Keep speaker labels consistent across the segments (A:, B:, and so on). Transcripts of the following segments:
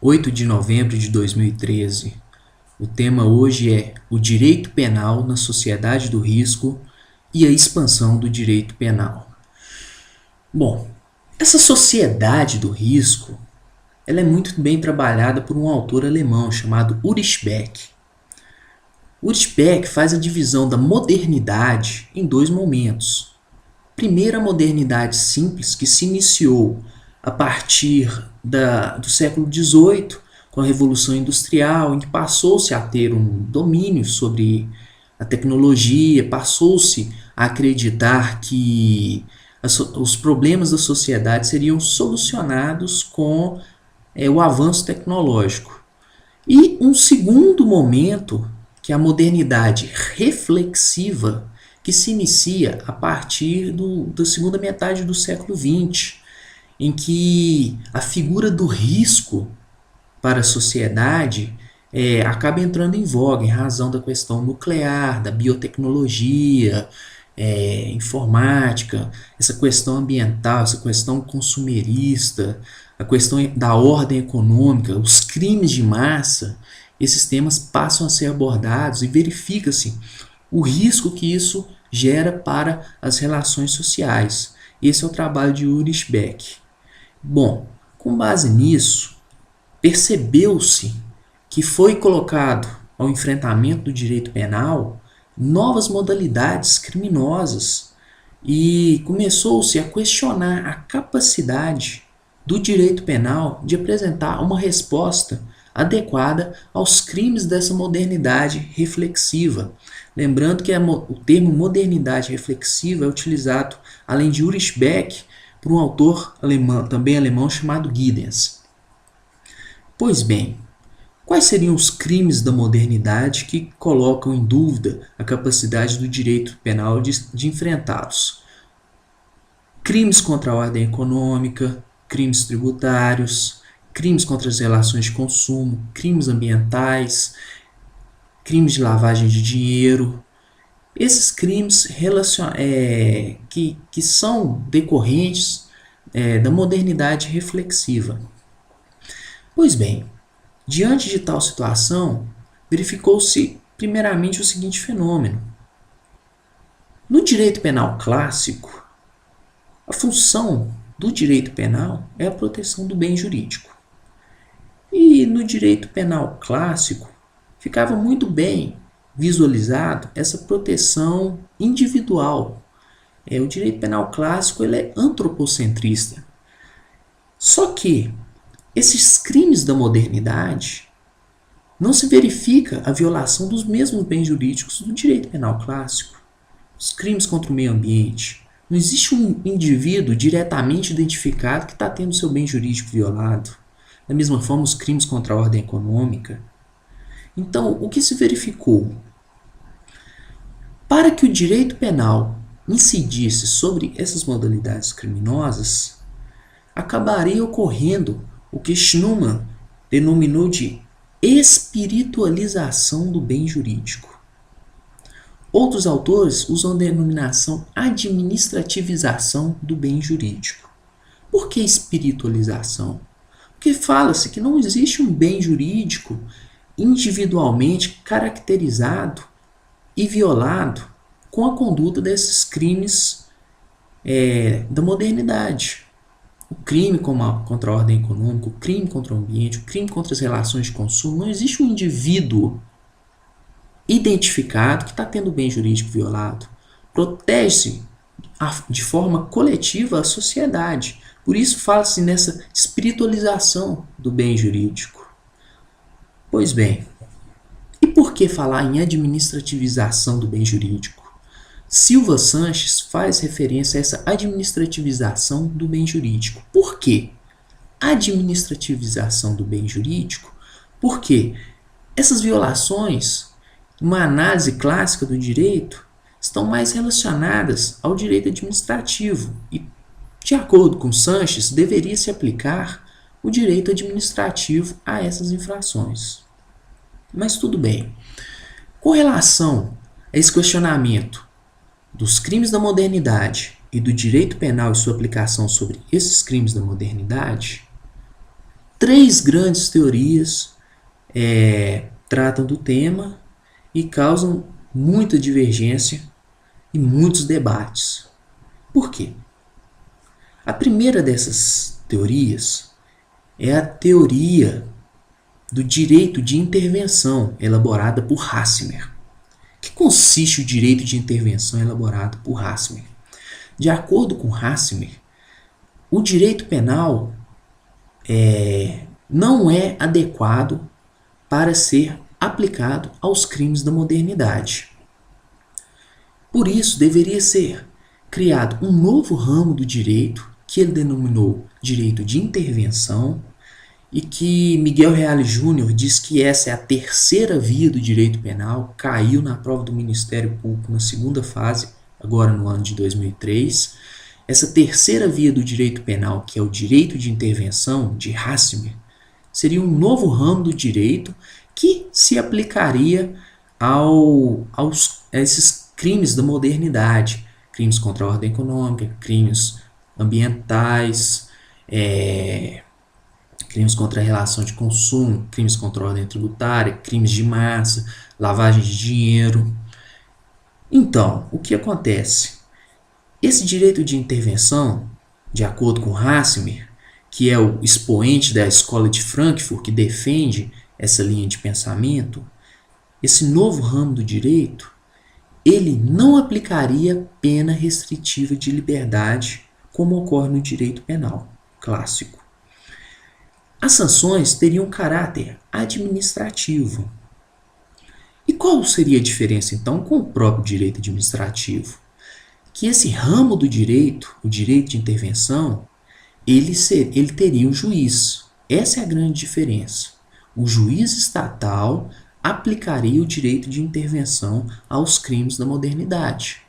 A: 8 de novembro de 2013. O tema hoje é o direito penal na sociedade do risco e a expansão do direito penal. Bom, essa sociedade do risco ela é muito bem trabalhada por um autor alemão chamado Ulrich Beck. Ulrich Beck faz a divisão da modernidade em dois momentos. Primeiro, a modernidade simples, que se iniciou a partir do século XVIII, com a Revolução Industrial, em que passou-se a ter um domínio sobre a tecnologia, passou-se a acreditar que os problemas da sociedade seriam solucionados com o avanço tecnológico. E um segundo momento, que é a modernidade reflexiva, que se inicia a partir da segunda metade do século XX, em que a figura do risco para a sociedade acaba entrando em voga em razão da questão nuclear, da biotecnologia, informática, essa questão ambiental, essa questão consumerista, a questão da ordem econômica, os crimes de massa. Esses temas passam a ser abordados e verifica-se o risco que isso gera para as relações sociais. Esse é o trabalho de Ulrich Beck. Bom, com base nisso, percebeu-se que foi colocado ao enfrentamento do direito penal novas modalidades criminosas e começou-se a questionar a capacidade do direito penal de apresentar uma resposta adequada aos crimes dessa modernidade reflexiva. Lembrando que o termo modernidade reflexiva é utilizado, além de Ulrich Beck, por um autor alemão, também alemão, chamado Giddens. Pois bem, quais seriam os crimes da modernidade que colocam em dúvida a capacidade do direito penal de enfrentá-los? Crimes contra a ordem econômica, crimes tributários, crimes contra as relações de consumo, crimes ambientais, crimes de lavagem de dinheiro. Esses crimes que são decorrentes da modernidade reflexiva. Pois bem, diante de tal situação, verificou-se primeiramente o seguinte fenômeno. No direito penal clássico, a função do direito penal é a proteção do bem jurídico. E no direito penal clássico, ficava muito bem visualizado essa proteção individual. O direito penal clássico ele é antropocentrista. Só que esses crimes da modernidade não se verifica a violação dos mesmos bens jurídicos do direito penal clássico. Os crimes contra o meio ambiente. Não existe um indivíduo diretamente identificado que está tendo seu bem jurídico violado. Da mesma forma, os crimes contra a ordem econômica. Então, o que se verificou? Para que o direito penal incidisse sobre essas modalidades criminosas, acabaria ocorrendo o que Schumann denominou de espiritualização do bem jurídico. Outros autores usam a denominação administrativização do bem jurídico. Por que espiritualização? Porque fala-se que não existe um bem jurídico individualmente caracterizado e violado com a conduta desses crimes da modernidade. O crime contra a ordem econômica, o crime contra o ambiente, o crime contra as relações de consumo. Não existe um indivíduo identificado que está tendo o bem jurídico violado. Protege-se de forma coletiva a sociedade. Por isso fala-se nessa espiritualização do bem jurídico. Pois bem, e por que falar em administrativização do bem jurídico? Silva Sanches faz referência a essa administrativização do bem jurídico. Por quê? Administrativização do bem jurídico? Porque essas violações, uma análise clássica do direito, estão mais relacionadas ao direito administrativo e, de acordo com Sanches, deveria se aplicar o direito administrativo a essas infrações. Mas tudo bem. Com relação a esse questionamento dos crimes da modernidade e do direito penal e sua aplicação sobre esses crimes da modernidade, 3 grandes teorias tratam do tema e causam muita divergência e muitos debates. Por quê? A primeira dessas teorias é a teoria do direito de intervenção elaborada por Hasmer. O que consiste o direito de intervenção elaborado por Hasmer? De acordo com Hasmer, o direito penal não é adequado para ser aplicado aos crimes da modernidade. Por isso, deveria ser criado um novo ramo do direito, que ele denominou direito de intervenção, e que Miguel Reale Júnior diz que essa é a terceira via do direito penal, caiu na prova do Ministério Público na segunda fase, agora no ano de 2003. Essa terceira via do direito penal, que é o direito de intervenção, de Hasmer, seria um novo ramo do direito que se aplicaria a esses crimes da modernidade, crimes contra a ordem econômica, crimes ambientais, crimes contra a relação de consumo, crimes contra a ordem tributária, crimes de massa, lavagem de dinheiro. Então, o que acontece? Esse direito de intervenção, de acordo com Hasmer, que é o expoente da escola de Frankfurt que defende essa linha de pensamento, esse novo ramo do direito, ele não aplicaria pena restritiva de liberdade como ocorre no direito penal clássico. As sanções teriam caráter administrativo. E qual seria a diferença, então, com o próprio direito administrativo? Que esse ramo do direito, o direito de intervenção, ele teria um juiz. Essa é a grande diferença. O juiz estatal aplicaria o direito de intervenção aos crimes da modernidade.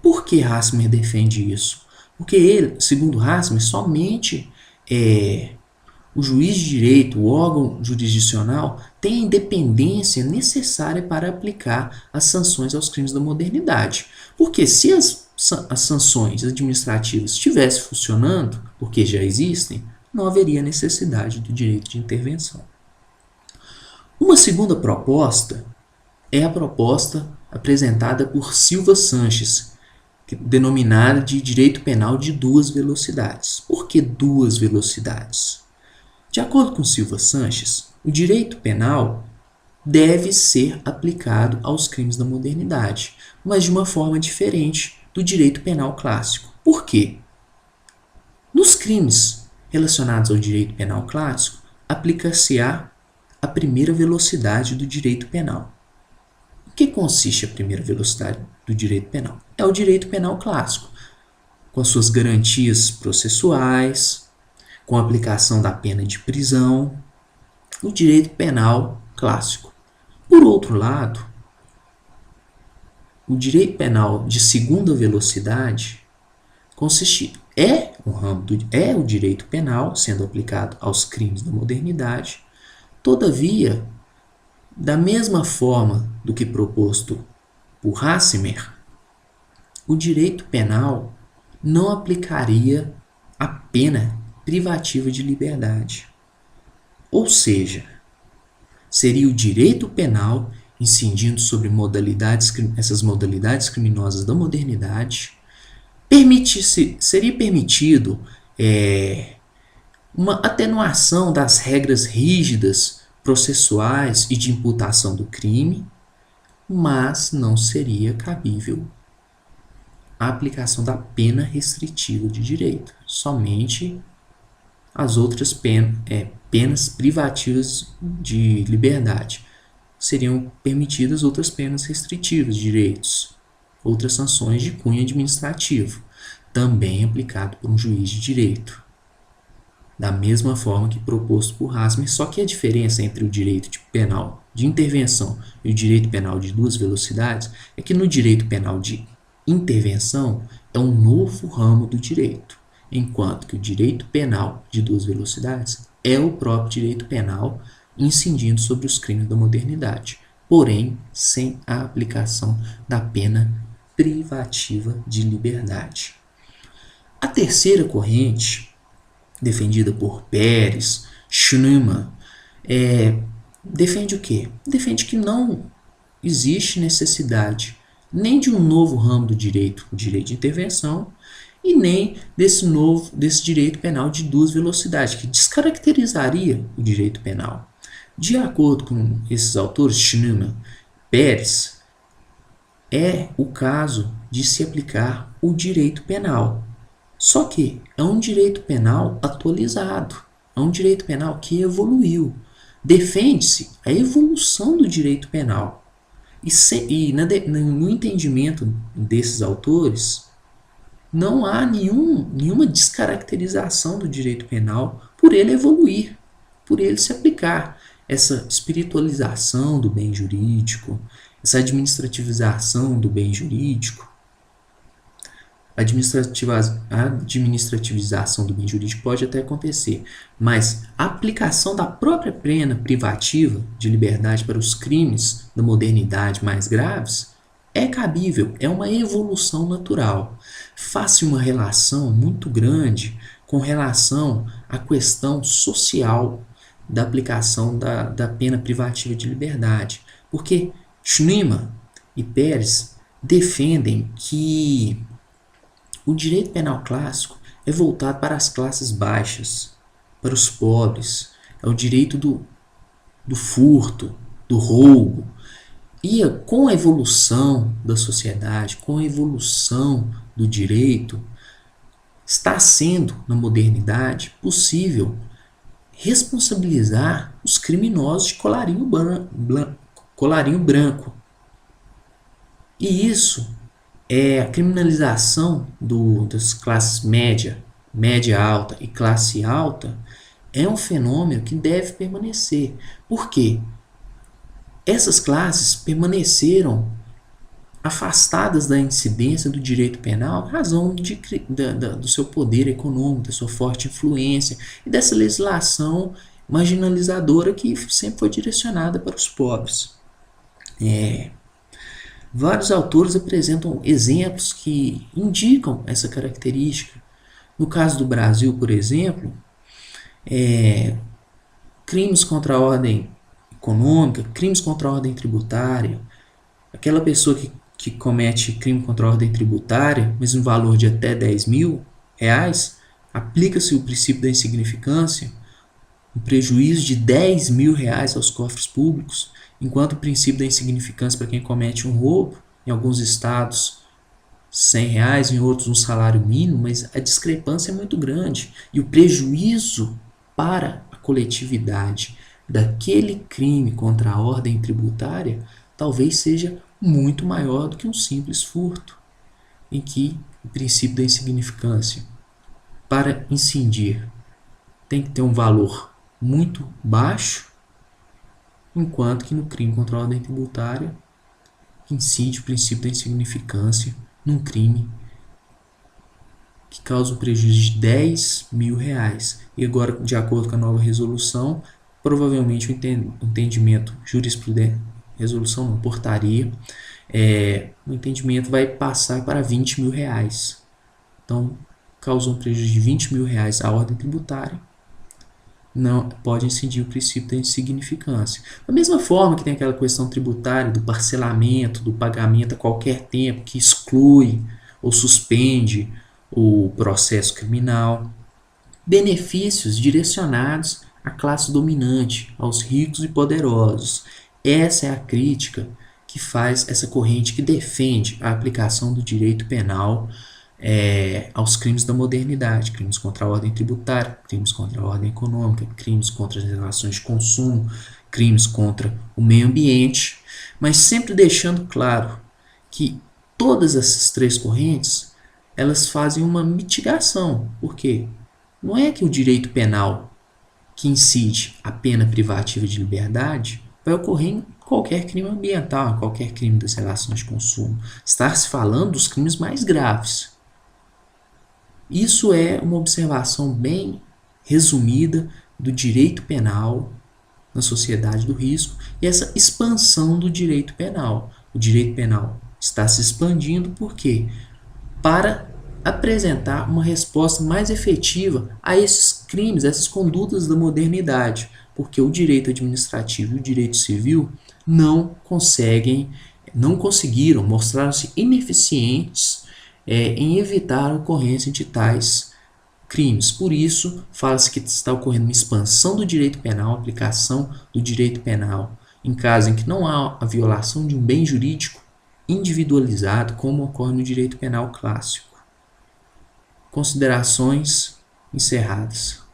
A: Por que Hasmer defende isso? Porque ele, segundo Hasmer, somente o juiz de direito, o órgão jurisdicional, tem a independência necessária para aplicar as sanções aos crimes da modernidade. Porque se as sanções administrativas estivessem funcionando, porque já existem, não haveria necessidade do direito de intervenção. Uma segunda proposta é a proposta apresentada por Silva Sanches, denominada de direito penal de 2 velocidades. Por que 2 velocidades? De acordo com Silva Sanches, o direito penal deve ser aplicado aos crimes da modernidade, mas de uma forma diferente do direito penal clássico. Por quê? Nos crimes relacionados ao direito penal clássico, aplica-se-á a primeira velocidade do direito penal. O que consiste a primeira velocidade do direito penal? É o direito penal clássico, com as suas garantias processuais, com a aplicação da pena de prisão, o direito penal clássico. Por outro lado, o direito penal de segunda velocidade é o direito penal sendo aplicado aos crimes da modernidade. Todavia, da mesma forma do que proposto por Hasmer, o direito penal não aplicaria a pena privativa de liberdade. Ou seja, seria o direito penal incidindo sobre essas modalidades criminosas da modernidade. Seria permitido uma atenuação das regras rígidas, processuais e de imputação do crime, mas não seria cabível a aplicação da pena restritiva de direito, somente as outras penas privativas de liberdade. Seriam permitidas outras penas restritivas de direitos, outras sanções de cunho administrativo, também aplicado por um juiz de direito. Da mesma forma que proposto por Hasmer, só que a diferença entre o direito penal de intervenção e o direito penal de 2 velocidades é que no direito penal de intervenção é um novo ramo do direito, enquanto que o direito penal de 2 velocidades é o próprio direito penal incidindo sobre os crimes da modernidade, porém sem a aplicação da pena privativa de liberdade. A terceira corrente defendida por Pérez, Schneemann, defende o quê? Defende que não existe necessidade nem de um novo ramo do direito, o direito de intervenção, e nem desse direito penal de duas velocidades, que descaracterizaria o direito penal. De acordo com esses autores, Schneemann, Pérez, é o caso de se aplicar o direito penal. Só que é um direito penal atualizado, é um direito penal que evoluiu. Defende-se a evolução do direito penal. No entendimento desses autores, não há nenhuma descaracterização do direito penal por ele evoluir, por ele se aplicar. Essa espiritualização do bem jurídico, essa administrativização do bem jurídico, a administrativização do bem jurídico pode até acontecer, mas a aplicação da própria pena privativa de liberdade para os crimes da modernidade mais graves é cabível, é uma evolução natural. Faz-se uma relação muito grande com relação à questão social da aplicação da pena privativa de liberdade, porque Schneemann e Pérez defendem que o direito penal clássico é voltado para as classes baixas, para os pobres, é o direito do furto, do roubo. E com a evolução da sociedade, com a evolução do direito, está sendo, na modernidade, possível responsabilizar os criminosos de colarinho branco. E isso é a criminalização das classes média, média alta e classe alta, é um fenômeno que deve permanecer. Por quê? Essas classes permaneceram afastadas da incidência do direito penal em razão do seu poder econômico, da sua forte influência e dessa legislação marginalizadora que sempre foi direcionada para os pobres. Vários autores apresentam exemplos que indicam essa característica. No caso do Brasil, por exemplo, crimes contra a ordem econômica, crimes contra a ordem tributária, aquela pessoa que comete crime contra a ordem tributária, mas no valor de até R$10.000, aplica-se o princípio da insignificância, um prejuízo de R$10.000 aos cofres públicos, enquanto o princípio da insignificância para quem comete um roubo, em alguns estados R$100, em outros um salário mínimo, mas a discrepância é muito grande e o prejuízo para a coletividade daquele crime contra a ordem tributária talvez seja muito maior do que um simples furto, em que o princípio da insignificância, para incidir, tem que ter um valor muito baixo, enquanto que no crime contra a ordem tributária incide o princípio da insignificância num crime que causa um prejuízo de R$10.000. E agora, de acordo com a nova resolução, provavelmente o entendimento jurisprudente, resolução não, portaria, o entendimento vai passar para R$20.000. Então, causou um prejuízo de R$20.000 à ordem tributária, não pode incidir o princípio da insignificância. Da mesma forma que tem aquela questão tributária do parcelamento, do pagamento a qualquer tempo, que exclui ou suspende o processo criminal, benefícios direcionados à classe dominante, aos ricos e poderosos. Essa é a crítica que faz essa corrente que defende a aplicação do direito penal aos crimes da modernidade, crimes contra a ordem tributária, crimes contra a ordem econômica, crimes contra as relações de consumo, crimes contra o meio ambiente, mas sempre deixando claro que todas essas três correntes elas fazem uma mitigação. Por quê? Não é que o direito penal que incide a pena privativa de liberdade vai ocorrer em qualquer crime ambiental, em qualquer crime das relações de consumo. Está se falando dos crimes mais graves. Isso é uma observação bem resumida do direito penal na sociedade do risco e essa expansão do direito penal. O direito penal está se expandindo por quê? Para apresentar uma resposta mais efetiva a esses crimes, a essas condutas da modernidade, porque o direito administrativo e o direito civil não conseguiram, mostraram-se ineficientes em evitar a ocorrência de tais crimes. Por isso, fala-se que está ocorrendo uma expansão do direito penal, aplicação do direito penal em caso em que não há a violação de um bem jurídico individualizado, como ocorre no direito penal clássico. Considerações encerradas.